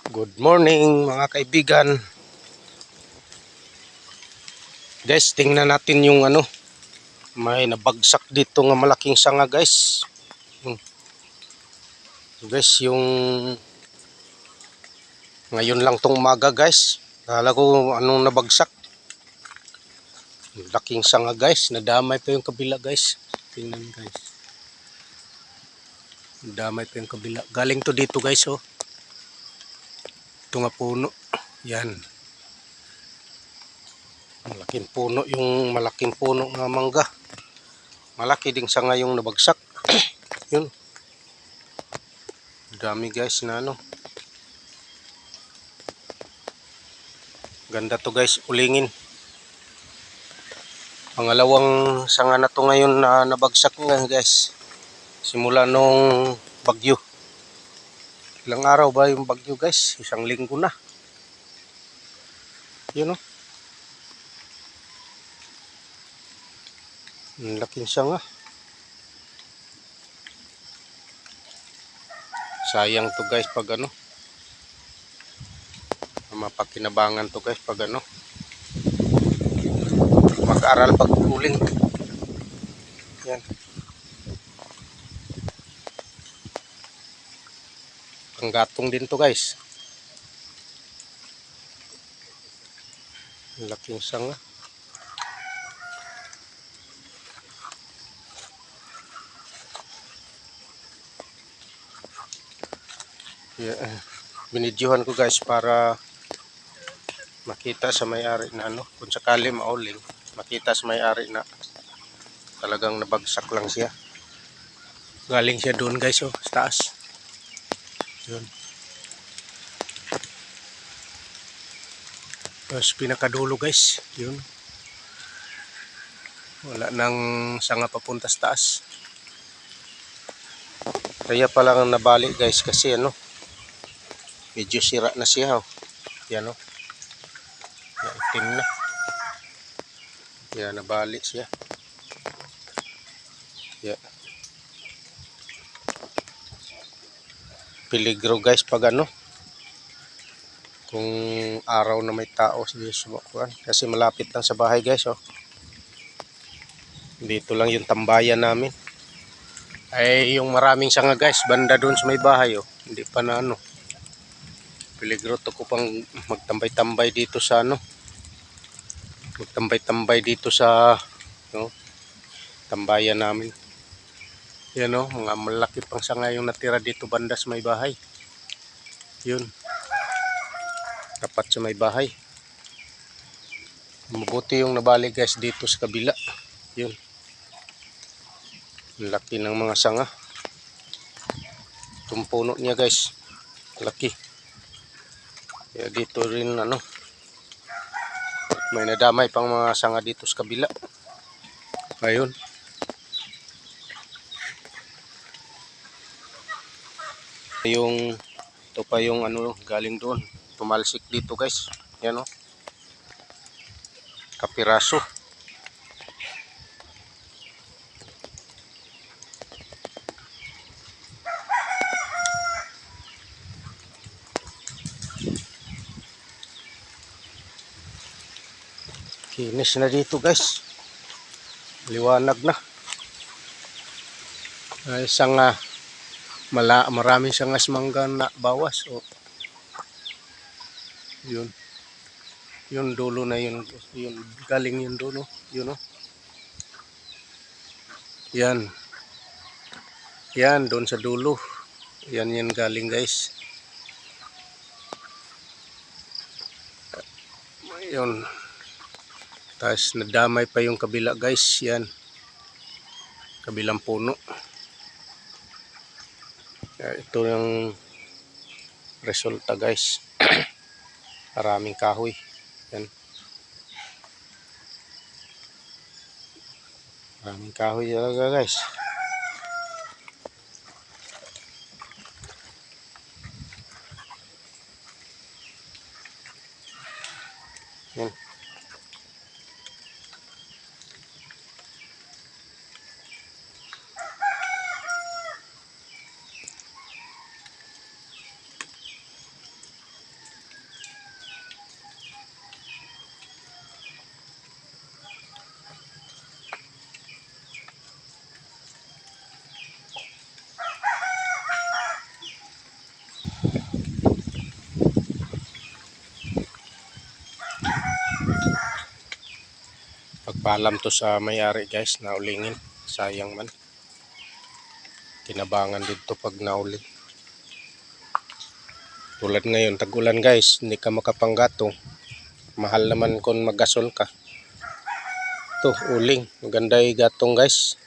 Good morning mga kaibigan. Guys, tingnan natin yung may nabagsak dito nga malaking sanga guys. Guys, yung ngayon lang tong umaga guys. Kala ko anong nabagsak. Laking sanga guys, nadamay pa yung kabila guys. Tingnan guys. Nadamay pa yung kabila. Galing to dito guys oh. Ito nga puno. Yan. Malaking puno, yung malaking puno nga mangga. Malaki ding sanga yung nabagsak. Yun. Dami guys na Ganda to guys, ulingin. Pangalawang sanga na to ngayon na nabagsak nga guys. Simula nung bagyo. Ilang araw ba yung bagyo guys? Isang linggo na. Yun o. Ang laking sanga. Sayang to guys pag mapakinabangan to guys pag mag-aral pag uling. Yan. Panggatong din to guys. Ang laking sanga. Yeah. Binidyohan ko guys para makita sa may-ari na kung sakali mauling, makita sa may-ari na talagang nabagsak lang siya. Galing siya doon guys oh, sa taas. Yun. Tapos pinakadulo guys, yun. Wala nang sanga papunta sa taas. Kaya pa lang nabali guys kasi medyo sira na siya oh. Yan oh. Itim na. Yan, nabali siya. Yan. Peligro guys pag kung araw na may tao sumakuan kasi malapit lang sa bahay guys oh. Dito lang yung tambayan namin. Ay yung maraming sanga guys banda doon sa may bahay oh. Hindi pa na peligro to ko pang magtambay-tambay dito sa magtambay-tambay dito sa tambayan namin. Yan oh, mga malaki pang sanga yung natira dito banda sa may bahay. Yun. Tapat sa may bahay. Mabuti yung nabali guys dito sa kabila. Yun. Laki ng mga sanga. Itong puno niya guys. Laki. Kaya dito rin may nadamay pang mga sanga dito sa kabila. Ayun. Ito pa yung galing doon. Tumalsik dito guys. Yan oh. Kapiraso. Kinis na dito guys. Liwanag na. Ay sanga maraming sangas mangga na bawas oh. Yun. Yun dulo na yun galing yun doon oh. Yun oh. Yan. Yan doon sa dulo. Yan galing guys. Yun. Tapos nadamay pa yung kabila guys. Yan. Kabilang puno. Ito yung resulta guys. Maraming kahoy. Yan. Maraming kahoy talaga guys. Yan. Pagpaalam to sa may-ari guys na ulingin. Sayang man. Tinabangan dito pag nauli. Tulad ngayon, tag-ulan guys, hindi ka makapanggatong. Mahal naman kung maggasol ka. Ito, uling. Maganda yung gatong guys.